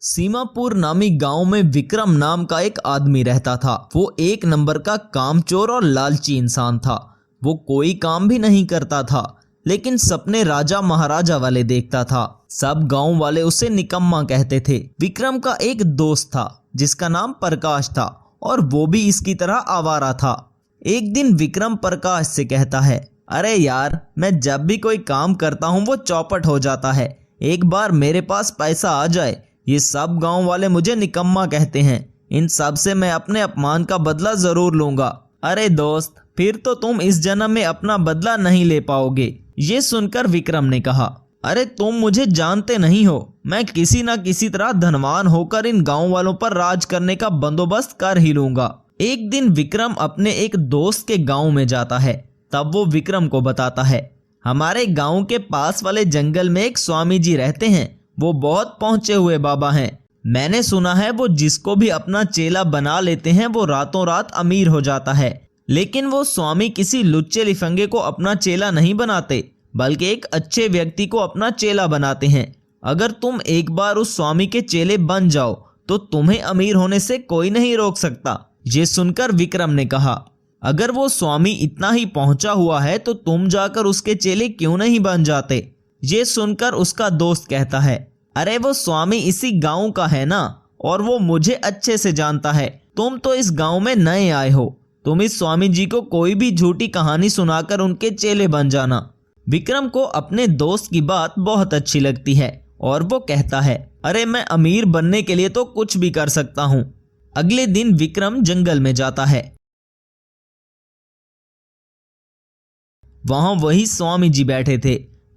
सीमापुर नामी गांव में विक्रम नाम का एक आदमी रहता था। वो एक नंबर का कामचोर और लालची इंसान था। वो कोई काम भी नहीं करता था, लेकिन सपने राजा महाराजा वाले देखता था। सब गांव वाले उसे निकम्मा कहते थे। विक्रम का एक दोस्त था जिसका नाम प्रकाश था, और वो भी इसकी तरह आवारा था। एक दिन विक्रम प्रकाश से कहता है, अरे यार, मैं जब भी कोई काम करता हूँ वो चौपट हो जाता है। एक बार मेरे पास पैसा आ जाए, ये सब गांव वाले मुझे निकम्मा कहते हैं। इन सब से मैं अपने अपमान का बदला जरूर लूंगा। अरे दोस्त, फिर तो तुम इस जन्म में अपना बदला नहीं ले पाओगे। ये सुनकर विक्रम ने कहा, अरे तुम मुझे जानते नहीं हो। मैं किसी न किसी तरह धनवान होकर इन गांव वालों पर राज करने का बंदोबस्त कर ही लूंगा। एक दिन विक्रम अपने एक दोस्त के गांव में जाता है। तब वो विक्रम को बताता है, हमारे गांव के पास वाले जंगल में एक स्वामी जी रहते हैं। वो बहुत पहुंचे हुए बाबा हैं। मैंने सुना है वो जिसको भी अपना चेला बना लेते हैं वो रातों रात अमीर हो जाता है। लेकिन वो स्वामी किसी लुच्चे लिफंगे को अपना चेला नहीं बनाते, बल्कि एक अच्छे व्यक्ति को अपना चेला बनाते हैं। अगर तुम एक बार उस स्वामी के चेले बन जाओ तो तुम्हें अमीर होने से कोई नहीं रोक सकता। ये सुनकर विक्रम ने कहा, अगर वो स्वामी इतना ही पहुंचा हुआ है तो तुम जाकर उसके चेले क्यों नहीं बन जाते। ये सुनकर उसका दोस्त कहता है, अरे वो स्वामी इसी गांव का है ना, और वो मुझे अच्छे से जानता है। तुम तो इस गांव में नए आए हो। तुम इस स्वामी जी को कोई भी झूठी कहानी सुनाकर उनके चेले बन जाना। विक्रम को अपने दोस्त की बात बहुत अच्छी लगती है और वो कहता है, अरे मैं अमीर बनने के लिए तो कुछ भी कर सकता हूँ। अगले दिन विक्रम जंगल में जाता है। वहां वही स्वामी जी बैठे थे।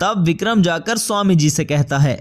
तब विक्रम जाकर स्वामी जी से कहता है,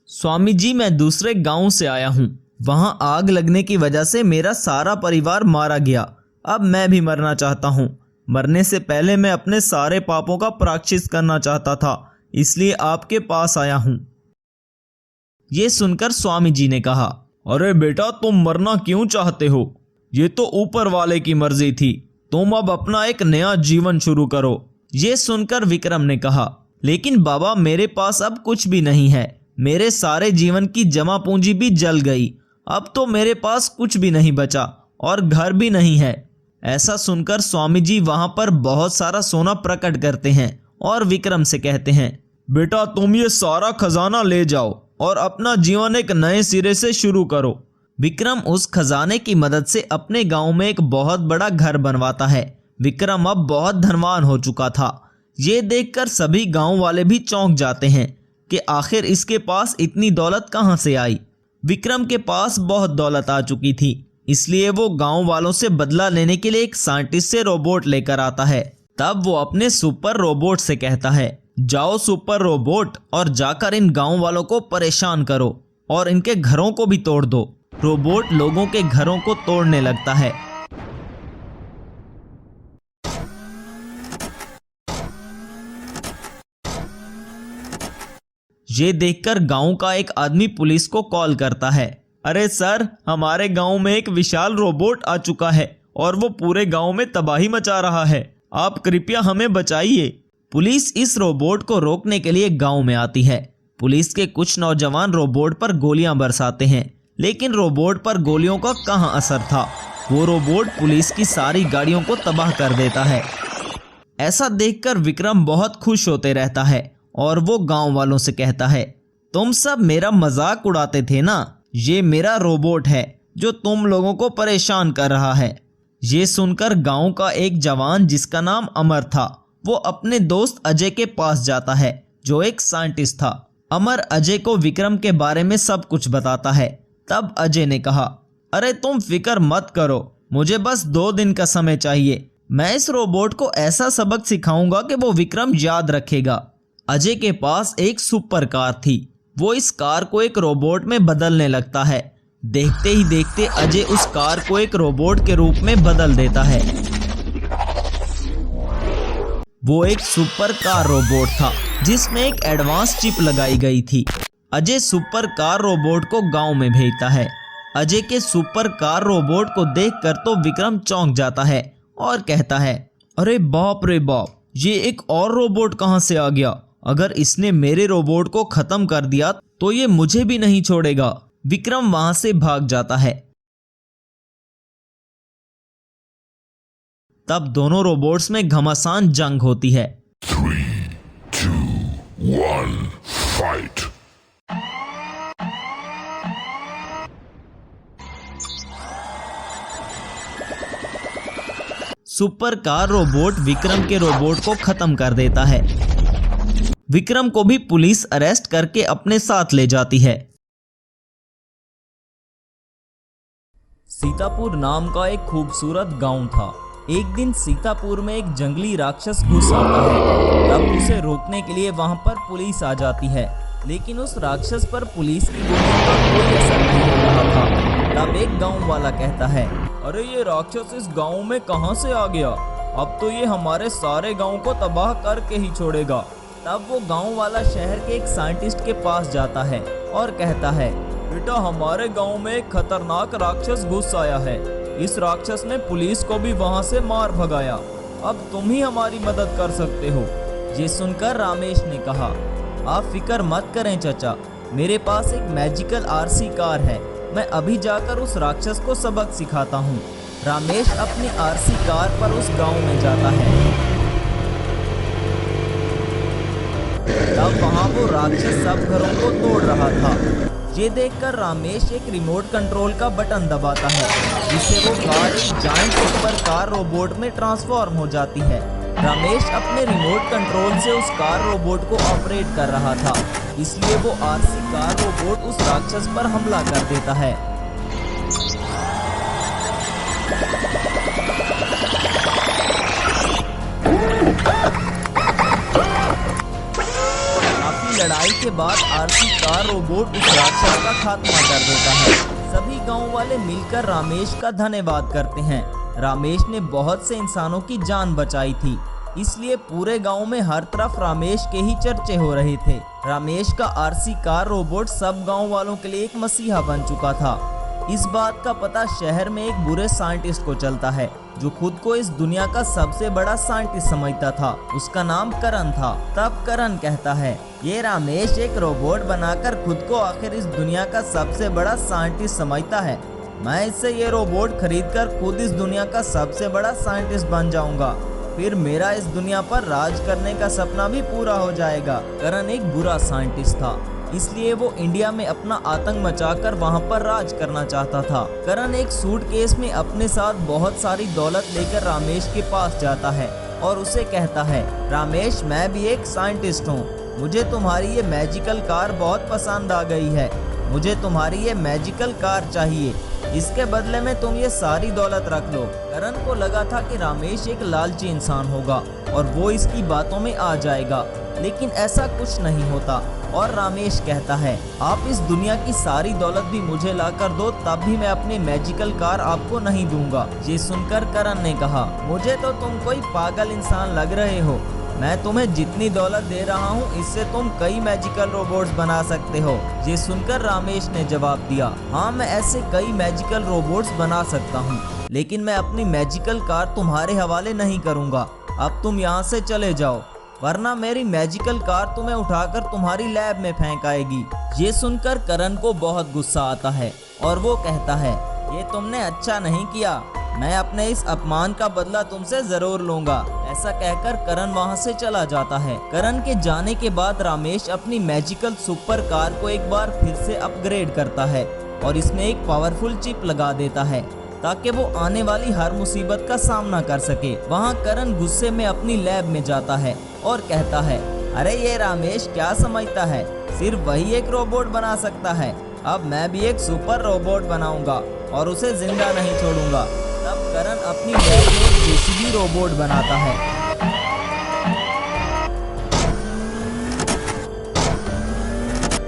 स्वामी जी, मैं दूसरे गांव से आया हूँ। वहां आग लगने की वजह से मेरा सारा परिवार मारा गया। अब मैं भी मरना चाहता हूँ। मरने से पहले मैं अपने सारे पापों का प्रायश्चित करना चाहता था, इसलिए आपके पास आया हूँ। ये सुनकर स्वामी जी ने कहा, अरे बेटा, तुम मरना क्यों चाहते हो? ये तो ऊपर वाले की मर्जी थी। तुम अब अपना एक नया जीवन शुरू करो। ये सुनकर विक्रम ने कहा, लेकिन बाबा, मेरे पास अब कुछ भी नहीं है। मेरे सारे जीवन की जमा पूंजी भी जल गई। अब तो मेरे पास कुछ भी नहीं बचा और घर भी नहीं है। ऐसा सुनकर स्वामी जी वहां पर बहुत सारा सोना प्रकट करते हैं और विक्रम से कहते हैं, बेटा, तुम ये सारा खजाना ले जाओ और अपना जीवन एक नए सिरे से शुरू करो। विक्रम उस खजाने की मदद से अपने गांव में एक बहुत बड़ा घर बनवाता है। विक्रम अब बहुत धनवान हो चुका था। ये देखकर सभी गांव वाले भी चौंक जाते हैं कि आखिर इसके पास इतनी दौलत कहां से आई। विक्रम के पास बहुत दौलत आ चुकी थी, इसलिए वो गांव वालों से बदला लेने के लिए एक साइंटिस्ट से रोबोट लेकर आता है। तब वो अपने सुपर रोबोट से कहता है, जाओ सुपर रोबोट, और जाकर इन गांव वालों को परेशान करो और इनके घरों को भी तोड़ दो। रोबोट लोगों के घरों को तोड़ने लगता है। ये देखकर गांव का एक आदमी पुलिस को कॉल करता है, अरे सर, हमारे गांव में एक विशाल रोबोट आ चुका है और वो पूरे गांव में तबाही मचा रहा है। आप कृपया हमें बचाइए। पुलिस इस रोबोट को रोकने के लिए गांव में आती है। पुलिस के कुछ नौजवान रोबोट पर गोलियां बरसाते हैं, लेकिन रोबोट पर गोलियों का कहां असर था। वो रोबोट पुलिस की सारी गाड़ियों को तबाह कर देता है। ऐसा देखकर विक्रम बहुत खुश होते रहता है और वो गांव वालों से कहता है, तुम सब मेरा मजाक उड़ाते थे ना। ये मेरा रोबोट है जो तुम लोगों को परेशान कर रहा है। ये सुनकर गांव का एक जवान जिसका नाम अमर था, वो अपने दोस्त अजय के पास जाता है जो एक साइंटिस्ट था। अमर अजय को विक्रम के बारे में सब कुछ बताता है। तब अजय ने कहा, अरे तुम फिक्र मत करो, मुझे बस 2 दिन का समय चाहिए। मैं इस रोबोट को ऐसा सबक सिखाऊंगा कि वो विक्रम याद रखेगा। अजय के पास एक सुपर कार थी। वो इस कार को एक रोबोट में बदलने लगता है। देखते ही देखते अजय उस कार को एक रोबोट के रूप में बदल देता है। वो एक सुपर कार रोबोट था जिसमें एक एडवांस चिप लगाई गई थी। अजय सुपर कार रोबोट को गांव में भेजता है। अजय के सुपर कार रोबोट को देखकर तो विक्रम चौंक जाता है और कहता है, अरे बाप रे बाप, ये एक और रोबोट कहां से आ गया? अगर इसने मेरे रोबोट को खत्म कर दिया तो ये मुझे भी नहीं छोड़ेगा। विक्रम वहां से भाग जाता है। तब दोनों रोबोट्स में घमासान जंग होती है। 3, 2, 1, fight! Super car robot Vikram के रोबोट को खत्म कर देता है। विक्रम को भी पुलिस अरेस्ट करके अपने साथ ले जाती है। सीतापुर नाम का एक खूबसूरत गांव था। एक दिन सीतापुर में एक जंगली राक्षस घुस आता है। तब उसे रोकने के लिए वहां पर पुलिस आ जाती है, लेकिन उस राक्षस पर पुलिस की गोलियों का कोई असर नहीं हो रहा था। तब एक गांव वाला कहता है, अरे ये राक्षस इस गांव में कहां से आ गया? अब तो ये हमारे सारे गांव को तबाह करके ही छोड़ेगा। तब वो गांव वाला शहर के एक साइंटिस्ट के पास जाता है और कहता है, बेटा हमारे गांव में एक खतरनाक राक्षस घुस आया है। इस राक्षस ने पुलिस को भी वहां से मार भगाया। अब तुम ही हमारी मदद कर सकते हो। ये सुनकर रमेश ने कहा, आप फिक्र मत करें चाचा, मेरे पास एक मैजिकल आरसी कार है। मैं अभी जाकर उस राक्षस को सबक सिखाता हूँ। रमेश अपनी आरसी कार पर उस गांव में जाता है। तब वहां वो राक्षस सब घरों को तोड़ रहा था। ये देखकर रमेश एक रिमोट कंट्रोल का बटन दबाता है, जिससे वो कार एक जायंट सुपर कार रोबोट में ट्रांसफॉर्म हो जाती है। रमेश अपने रिमोट कंट्रोल से उस कार रोबोट को ऑपरेट कर रहा था, इसलिए वो आरसी कार रोबोट उस राक्षस पर हमला कर देता है। काफी लड़ाई के बाद आरसी कार रोबोट उस राक्षस का खात्मा कर देता है। सभी गांव वाले मिलकर रमेश का धन्यवाद करते हैं। रमेश ने बहुत से इंसानों की जान बचाई थी, इसलिए पूरे गांव में हर तरफ रमेश के ही चर्चे हो रहे थे। रमेश का आरसी कार रोबोट सब गांव वालों के लिए एक मसीहा बन चुका था। इस बात का पता शहर में एक बुरे साइंटिस्ट को चलता है, जो खुद को इस दुनिया का सबसे बड़ा साइंटिस्ट समझता था। उसका नाम करण था। तब करण कहता है, ये रमेश एक रोबोट बनाकर खुद को आखिर इस दुनिया का सबसे बड़ा साइंटिस्ट समझता है। मैं इससे ये रोबोट खरीदकर खुद इस दुनिया का सबसे बड़ा साइंटिस्ट बन जाऊंगा। फिर मेरा इस दुनिया पर राज करने का सपना भी पूरा हो जाएगा। करण एक बुरा साइंटिस्ट था, इसलिए वो इंडिया में अपना आतंक मचाकर वहां पर राज करना चाहता था। करण एक सूटकेस में अपने साथ बहुत सारी दौलत लेकर रमेश के पास जाता है और उसे कहता है, रमेश मैं भी एक साइंटिस्ट हूँ, मुझे तुम्हारी ये मैजिकल कार बहुत पसंद आ गई है। मुझे तुम्हारी ये मैजिकल कार चाहिए, इसके बदले में तुम ये सारी दौलत रख लो। करण को लगा था कि रमेश एक लालची इंसान होगा और वो इसकी बातों में आ जाएगा, लेकिन ऐसा कुछ नहीं होता। और रमेश कहता है, आप इस दुनिया की सारी दौलत भी मुझे लाकर दो, तब भी मैं अपनी मैजिकल कार आपको नहीं दूंगा। ये सुनकर करण ने कहा, मुझे तो तुम कोई पागल इंसान लग रहे हो। मैं तुम्हें जितनी दौलत दे रहा हूँ, इससे तुम कई मैजिकल रोबोट्स बना सकते हो। ये सुनकर रमेश ने जवाब दिया, हाँ मैं ऐसे कई मैजिकल रोबोट्स बना सकता हूँ, लेकिन मैं अपनी मैजिकल कार तुम्हारे हवाले नहीं करूँगा। अब तुम यहाँ से चले जाओ, वरना मेरी मैजिकल कार तुम्हें उठाकर तुम्हारी लैब में फेंक आएगी। ये सुनकर करण को बहुत गुस्सा आता है और वो कहता है, ये तुमने अच्छा नहीं किया, मैं अपने इस अपमान का बदला तुमसे जरूर लूंगा। ऐसा कहकर करण वहां से चला जाता है। करण के जाने के बाद रमेश अपनी मैजिकल सुपर कार को एक बार फिर से अपग्रेड करता है और इसमें एक पावरफुल चिप लगा देता है, ताकि वो आने वाली हर मुसीबत का सामना कर सके। वहां करण गुस्से में अपनी लैब में जाता है और कहता है, अरे ये रमेश क्या समझता है, सिर्फ वही एक रोबोट बना सकता है। अब मैं भी एक सुपर रोबोट बनाऊंगा और उसे जिंदा नहीं छोड़ूंगा। तब करण अपनी लैब में एक जेसीबी रोबोट बनाता है।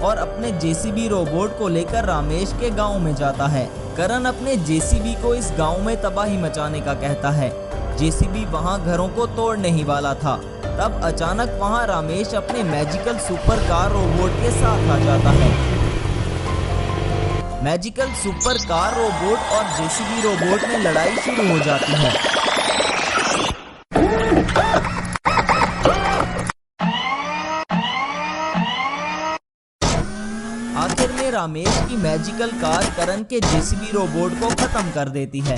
और अपने जेसीबी रोबोट को लेकर रमेश के गांव में जाता है। करण अपने जेसीबी को इस गांव में तबाही मचाने का कहता है। जेसीबी वहां घरों को तोड़ने ही वाला था। तब अचानक वहां रमेश अपने मैजिकल सुपर कार रोबोट के साथ आ जाता है। मैजिकल सुपर कार रोबोट और जेसीबी रोबोट में लड़ाई शुरू हो जाती है। आखिर में रमेश की मैजिकल कार करण के जेसीबी रोबोट को खत्म कर देती है।